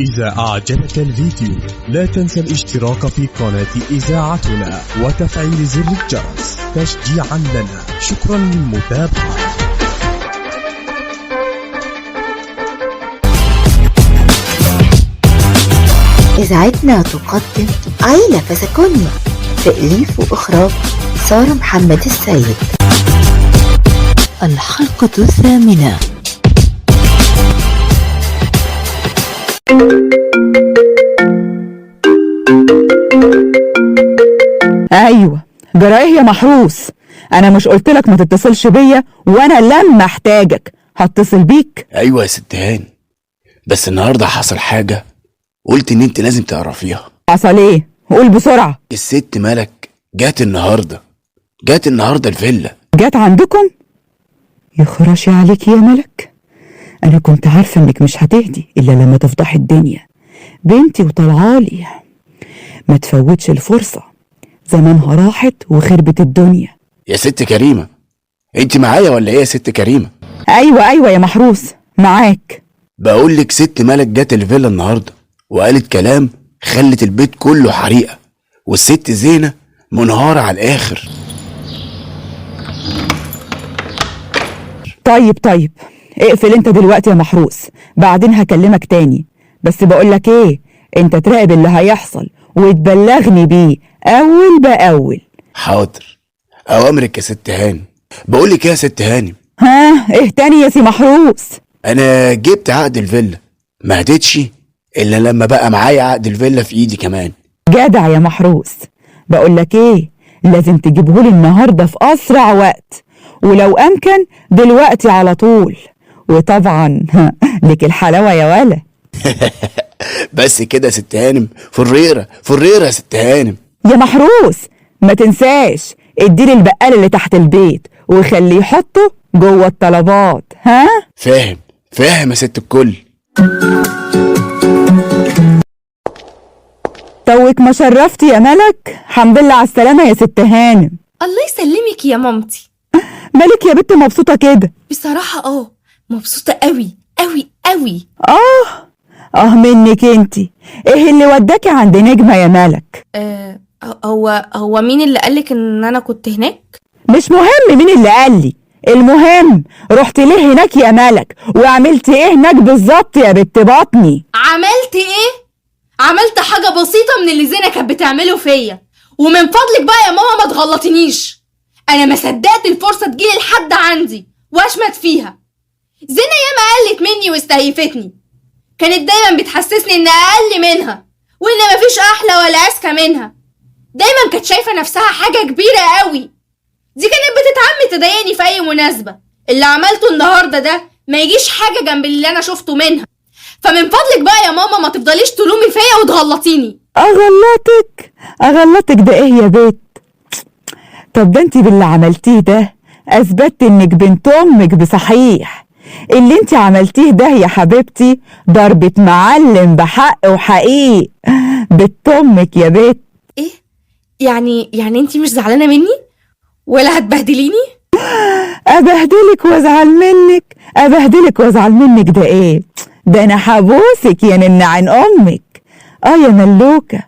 إذا أعجبك الفيديو لا تنسى الاشتراك في قناة إذاعتنا وتفعيل زر الجرس تشجيعا لنا. شكرا للمتابعة. إذاعتنا تقدم عيلة فسكونيا، تأليف وإخراج سارة محمد السيد. الحلقة 8. ايوه جرايه يا محروس، انا مش قلتلك ما تتصلش بيا؟ وانا لما احتاجك هتصل بيك. ايوه يا ست هاني، بس النهارده حصل حاجه قلت ان انت لازم تعرفيها. حصل ايه؟ قول بسرعه. الست ملك جات النهارده الفيلا. جات عندكم؟ يخرشي عليك يا ملك، انا كنت عارفه انك مش هتهدي الا لما تفضحي الدنيا. بنتي وطلعالي، ما تفوتش الفرصه، زمانها راحت وخربت الدنيا. يا ست كريمه انت معايا ولا ايه يا ست كريمه؟ ايوه يا محروس معاك. بقول لك ست ملك جات الفيلا النهارده وقالت كلام خلت البيت كله حريقه، والست زينه منهاره على الاخر. طيب اقفل انت دلوقتي يا محروس، بعدين هكلمك تاني. بس بقولك ايه، انت تراقب اللي هيحصل وتبلغني بيه اول باول. حاضر، اوامرك يا ست هاني. بقولك ايه يا ست هاني؟ ها ايه تاني يا سي محروس؟ انا جبت عقد الفيلا، ما هديتش الا لما بقى معايا عقد الفيلا في ايدي كمان. جدع يا محروس. بقولك ايه، لازم تجيبهولي النهارده في اسرع وقت، ولو امكن دلوقتي على طول. وطبعا لك الحلاوه يا ولا. بس كده يا ست هانم، فريره يا ست هانم. يا محروس ما تنساش اديلي البقال اللي تحت البيت وخليه يحطه جوه الطلبات. ها؟ فاهم يا ست الكل. توك ما شرفتي يا ملك. الحمد لله على السلامه يا ست هانم. الله يسلمك يا مامتي. مالك يا بنت مبسوطه كده؟ بصراحه مبسوطه قوي. منك انتي. ايه اللي وداكي عند نجمه يا ملك؟ هو مين اللي قالك ان انا كنت هناك؟ مش مهم مين اللي قالي، المهم رحت ليه هناك يا ملك، وعملتي ايه هناك بالظبط يا بنت بطني؟ عملت ايه؟ عملت حاجه بسيطه من اللي زينه كانت بتعمله فيا، ومن فضلك بقى يا ماما ما تغلطنيش. انا ما صدقت الفرصه تجيلي لحد عندي واشمت فيها. زينه ياما قلت مني واستهيفتني، كانت دايما بتحسسني ان اقل منها وان مفيش احلى ولا اذكى منها. دايما كانت شايفه نفسها حاجه كبيره قوي. دي كانت بتتعمد تضايقني في اي مناسبه. اللي عملته النهارده ده ما يجيش حاجه جنب اللي انا شفته منها. فمن فضلك بقى يا ماما ما تفضليش تلومي فيا وتغلطيني. اغلطك ده ايه يا بيت؟ طب ده انتي باللي عملتيه ده اثبتت انك بنت امك بصحيح. اللي انتي عملتيه ده يا حبيبتي ضربة معلم بحق وحقيق. بنت امك يا بيت. ايه يعني انتي مش زعلانه مني ولا هتبهدليني؟ ابهدلك وازعل منك ده ايه؟ ده انا حبوسك يا نن عن امك. يا ملوكه،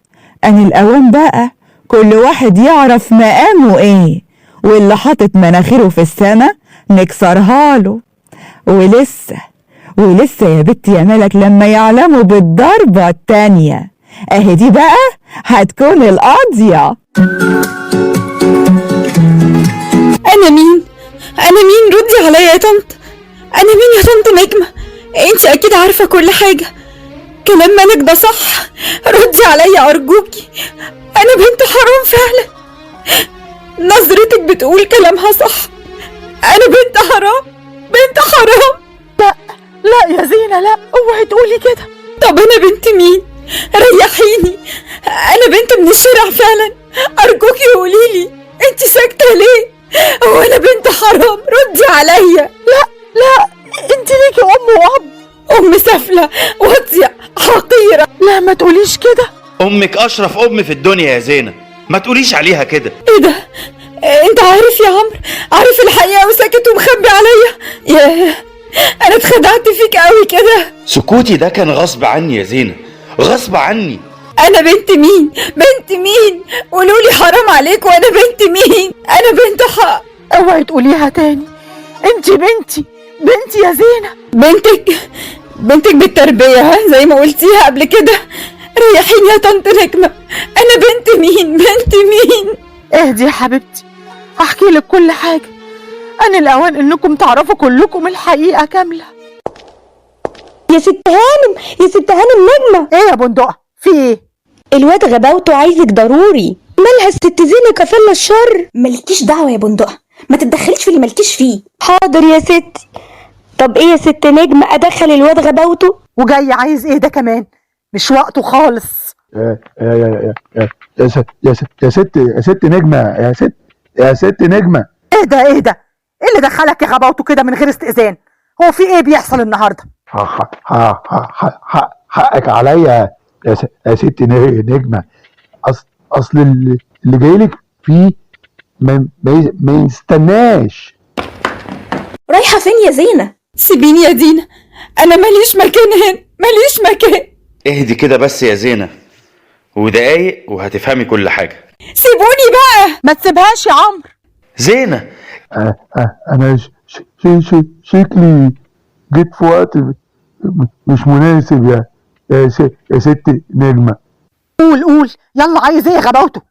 ان الاوان بقى كل واحد يعرف مقامه ايه، واللي حاطط مناخيره في السما نكسرها له. ولسه يا بنتي يا ملك لما يعلموا بالضربه التانيه اهي دي بقى هتكون القاضيه. انا مين ردي عليا يا طنط. انا مين يا طنط نجمه؟ انت اكيد عارفه كل حاجه. كلام ملك ده صح، ردي عليا ارجوكي. انا بنت حرام فعلا، نظرتك بتقول كلامها صح. انا بنت حرام. لا يا زينه، لا اوعي تقولي كده. طب انا بنت مين؟ ريحيني، انا بنت من الشارع فعلا. ارجوكي قوليلي، انت ساكته ليه؟ هو انا بنت حرام؟ ردي عليا. لا انت ليكي ام واب. ام سافله واطيه حقيره. لا ما تقوليش كده. امك اشرف ام في الدنيا يا زينه، ما تقوليش عليها كده. ايه ده؟ انت عارف يا عمرو، عارف الحقيقه وساكت ومخبي عليا. انا اتخدعت فيك قوي كده. سكوتي ده كان غصب عني يا زينة، غصب عني. انا بنت مين؟ بنت مين؟ قولولي حرام عليك، وانا بنت مين؟ انا بنت حق. اوعي تقوليها تاني. انت بنتي يا زينة. بنتك بالتربية، ها زي ما قلتيها قبل كده. ريحيني يا طنط نجمة، انا بنت مين؟ بنت مين؟ اهدي يا حبيبتي، هحكي لك كل حاجة. أنا الأوان إنكم تعرفوا كلكم الحقيقة كاملة. يا ست هانم نجمة. إيه يا بندقة؟ في إيه؟ الواد غباوته عايزك ضروري. مالها الست زينة كفلة الشر؟ مالكيش دعوة يا بندقة، ما تتدخليش في اللي مالكيش فيه. حاضر يا ستي. طب إيه يا ست نجمة، أدخل الواد غباوته؟ وجاي عايز إيه ده كمان؟ مش وقته خالص. يا ست نجمة، يا ست نجمة. إيه ده؟ إيه اللي دخلك يا غباوته كده من غير استئذان؟ هو في إيه بيحصل النهاردة؟ حقك عليا يا ست نجمة. أصل اللي جايلك فيه ما يستناش. رايحة فين يا زينة؟ سيبيني يا دينا، انا ماليش مكان هنا، ماليش مكان. اهدي كده بس يا زينة، ودقايق وهتفهمي كل حاجة. سيبوني بقى. ما تسيبهاش يا عمرو. زينة، أنا شكلي جيت في وقت مش مناسب يا ست نجمة. قول يلا، عايز إيه يا غباوته؟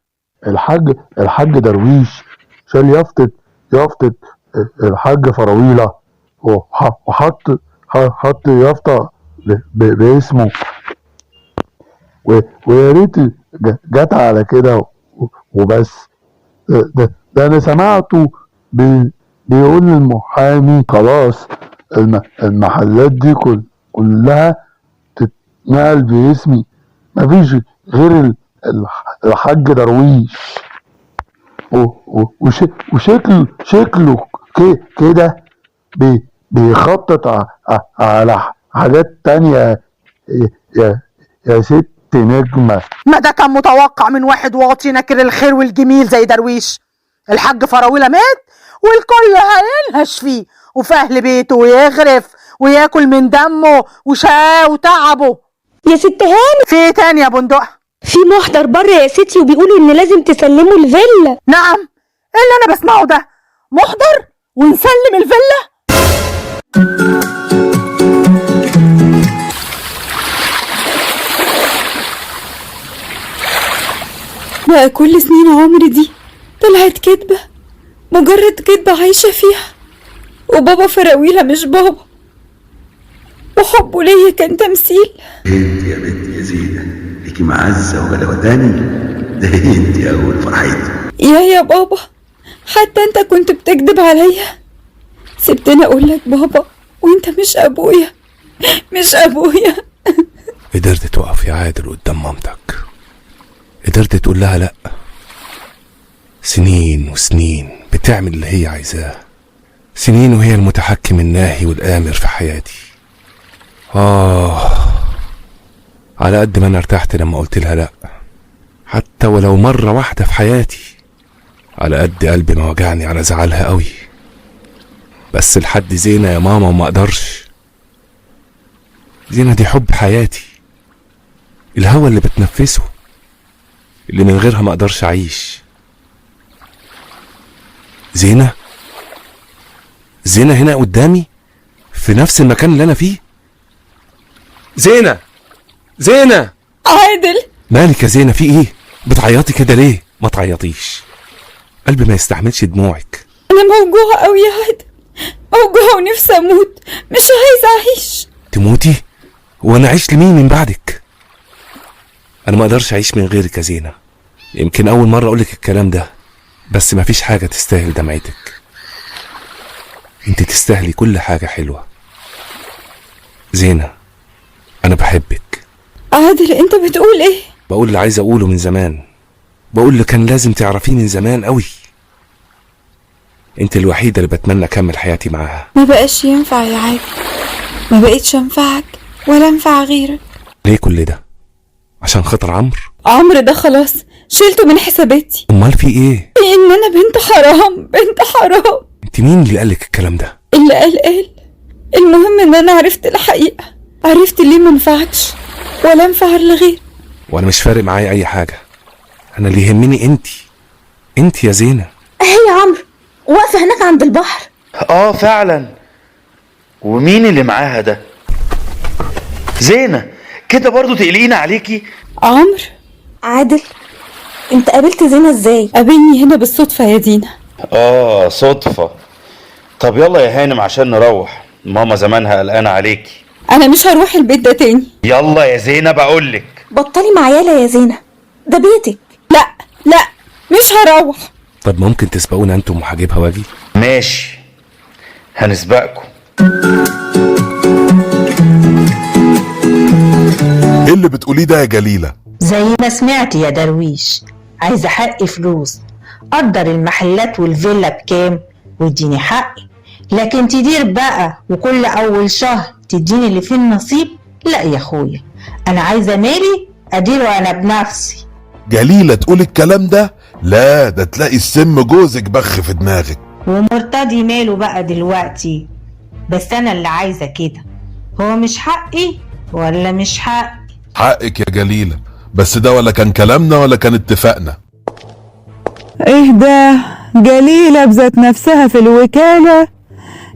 الحاج درويش شال يافطة الحاج فراويلة، وحط يافطة باسمه، ويا ريت جت على كده وبس. ده انا سمعته بيقول للمحامي خلاص المحلات دي كلها تتنقل باسمي، مفيش غير الحاج درويش. وشكله كده بيخطط على حاجات تانية يا ست نجمة. ما ده كان متوقع من واحد واطي ناكر الخير والجميل زي درويش. الحاج فراولة مات والكل هينهش فيه، وفي أهل بيته ويغرف وياكل من دمه وشقاه وتعبه. يا ست هانم، في ايه تاني يا بندقة؟ في محضر بره يا ستي، وبيقولوا ان لازم تسلموا الفيلا. نعم، ايه اللي انا بسمعه ده؟ محضر ونسلم الفيلا؟ بقى كل سنين عمري دي طلعت كدبة، مجرد كدبة عايشة فيها، وبابا فراويلة مش بابا، وحبه ليا كان تمثيل. انت يا بنت يا زينة ليكي معزة وغلوتاني، ده انت اول فرحتي. يا بابا، حتى انت كنت بتكذب عليا، سبتني اقول لك بابا وانت مش ابويا، مش ابويا. قدرت توقف يا عادل قدام مامتك، قدرت تقول لها لأ. سنين وسنين بتعمل اللي هي عايزاه، سنين وهي المتحكم الناهي والآمر في حياتي. على قد ما أنا ارتحت لما قلت لها لأ، حتى ولو مرة واحدة في حياتي، على قد قلبي ما وجعني على زعلها قوي. بس لحد زينة يا ماما وما اقدرش. زينة دي حب حياتي، الهوى اللي بتنفسه، اللي من غيرها ما اقدرش اعيش. زينة هنا قدامي في نفس المكان اللي انا فيه. زينة عادل، مالك يا زينة؟ في ايه؟ بتعيطي كده ليه؟ ما تعيطيش، قلبي ما يستحملش دموعك. انا موجوعة قوي يا عادل، موجوعة ونفسي اموت، مش عايزة اعيش. تموتي؟ وانا اعيش لمين من بعدك؟ انا ما اقدرش اعيش من غيرك يا زينة. يمكن اول مرة اقولك الكلام ده، بس ما فيش حاجة تستاهل دمعتك. انت تستاهلي كل حاجة حلوة. زينة، انا بحبك. عادل، انت بتقول ايه؟ بقول اللي عايز اقوله من زمان، بقول اللي كان لازم تعرفيه من زمان قوي. انت الوحيدة اللي بتمنى اكمل حياتي معاها. ما بقاش ينفع يا عادل، ما بقيتش انفعك ولا انفع غيرك. ليه كل ده؟ عشان خاطر عمرو ده خلاص شلته من حساباتي. امال في ايه؟ ان انا بنت حرام، بنت حرام. انت مين اللي قالك الكلام ده؟ اللي قال المهم ان انا عرفت الحقيقة، عرفت ليه منفعكش ولا انفع لغير. وانا مش فارق معايا اي حاجة، انا اللي يهمني انت يا زينة. هي عمرو واقفة هناك عند البحر. فعلا. ومين اللي معاها ده؟ زينة كده برضو تقلقينا عليكي. عمرو. عادل، انت قابلت زينة ازاي؟ قابلني هنا بالصدفة يا دينا. صدفة. طب يلا يا هانم عشان نروح، ماما زمانها قلقانة عليكي. انا مش هروح البيت ده تاني. يلا يا زينة بقولك. بطلي معيالة يا زينة، ده بيتك. لا مش هروح. طب ممكن تسبقونا انتم وهجيبها واجي؟ ماشي، هنسبقكم. ايه اللي بتقوليه ده يا جليلة؟ زي ما سمعت يا درويش، عايزة حقي فلوس. قدر المحلات والفيلا بكام واديني حقي، لكن تدير بقى وكل اول شهر تديني اللي فيه النصيب؟ لا يا اخويا، انا عايزة مالي اديره انا بنفسي. جليلة تقول الكلام ده؟ لا، ده تلاقي السم جوزك بخ في دماغك. ومرتضي ماله بقى دلوقتي؟ بس انا اللي عايزة كده. هو مش حقي ولا مش حقي؟ حقك يا جليلة، بس ده ولا كان كلامنا ولا كان اتفاقنا. ايه ده؟ جليلة بذات نفسها في الوكالة؟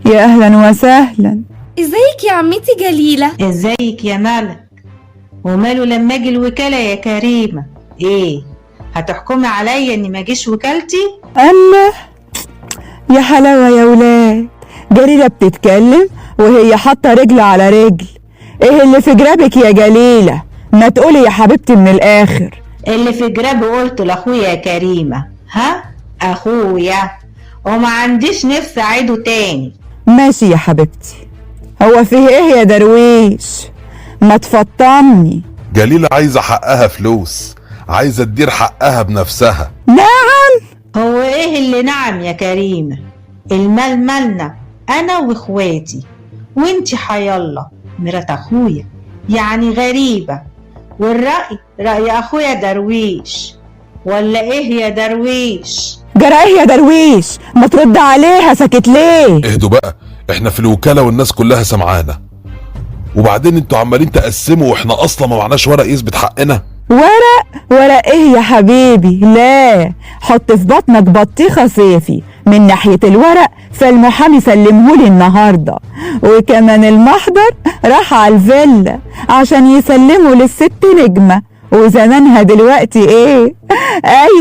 يا اهلا وسهلا. ازيك يا عمتي جليلة؟ ازيك يا ملك؟ وماله لما اجي الوكالة يا كريمة؟ ايه هتحكمي عليا اني ما اجيش وكالتي؟ الله، يا حلاوة يا ولاد. جليلة بتتكلم وهي حاطة رجل على رجل. ايه اللي في جرابك يا جليلة؟ ما تقولي يا حبيبتي من الاخر. اللي في جرابي قلت لاخويا يا كريمة. ها اخويا، وما عنديش نفس اعيده تاني. ماشي يا حبيبتي. هو فيه ايه يا درويش؟ ما تفطمني. جليلة عايزة حقها فلوس، عايزة تدير حقها بنفسها. نعم. هو ايه اللي نعم يا كريمة؟ المال مالنا انا واخواتي، وانتي حيالله مرات اخويا، يعني غريبة. والرأي رأي اخويا درويش، ولا ايه يا درويش؟ جرى ايه يا درويش؟ ما ترد عليها، ساكت ليه؟ اهدوا بقى، احنا في الوكالة والناس كلها سمعانا. وبعدين انتوا عمالين تقسموا واحنا اصلا ما معناش ورق يثبت حقنا. ورق ايه يا حبيبي؟ لا، حط في بطنك بطيخة صيفي من ناحية الورق، فالمحامي سلمهولي النهاردة، وكمان المحضر راح على الفيلا عشان يسلمه للست نجمة، وزمانها دلوقتي ايه؟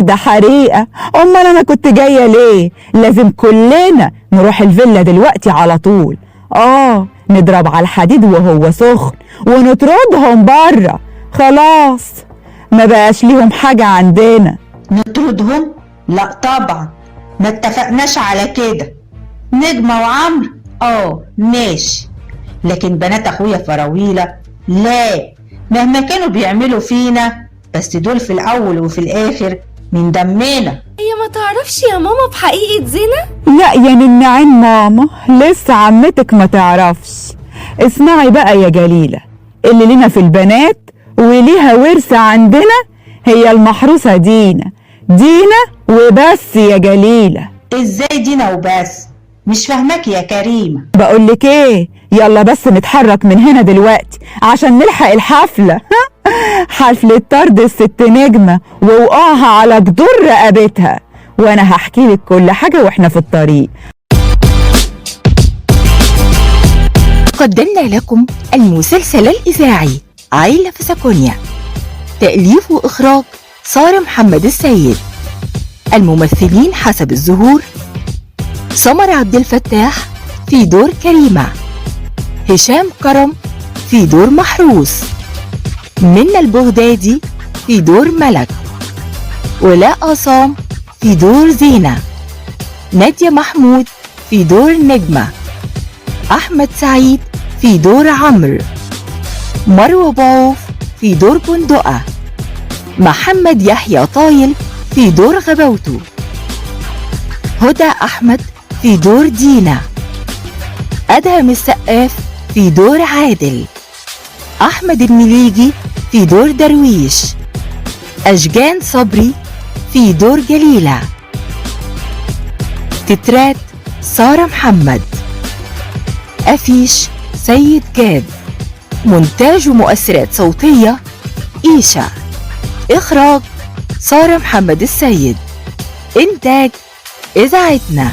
ده حريقة. امال انا كنت جاية ليه؟ لازم كلنا نروح الفيلا دلوقتي على طول. نضرب على الحديد وهو سخن ونطردهم بره. خلاص ما بقاش ليهم حاجة عندنا. نطردهم؟ لا طبعا، ما اتفقناش على كده. نجمة وعمرو ماشي، لكن بنات اخويا فراويلة لا، مهما كانوا بيعملوا فينا، بس دول في الاول وفي الاخر من دمنا. هي ما تعرفش يا ماما بحقيقة زينة؟ لا يا ننعين ماما، لسه عمتك ما تعرفش. اسمعي بقى يا جليلة، اللي لنا في البنات وليها ورث عندنا هي المحروسة دينا وبس يا جليلة. ازاي دينا وبس؟ مش فاهمك يا كريمة. بقولك ايه، يلا بس نتحرك من هنا دلوقتي عشان نلحق الحفلة. حفلة طرد الست نجمة ووقعها على جدور رقبتها، وانا هحكي لك كل حاجة واحنا في الطريق. قدمنا لكم المسلسل الإذاعي عيلة فسكونيا، تأليف وإخراج سارة محمد السيد. الممثلين حسب الظهور: سمر عبد الفتاح في دور كريمة، هشام كرم في دور محروس، منى البغدادي في دور ملك، ولاء عصام في دور زينة، نادية محمود في دور نجمة، أحمد سعيد في دور عمرو، مروة باوف في دور بندقة، محمد يحيى طايل في دور غبوته، هدى أحمد في دور دينا، أدهم السقاف في دور عادل، أحمد المليجي في دور درويش، أشجان صبري في دور جليلة. تترات: سارة محمد. أفيش سيد جاد. مونتاج ومؤثرات صوتية إيشا. إخراج سارة محمد السيد. إنتاج إذاعتنا.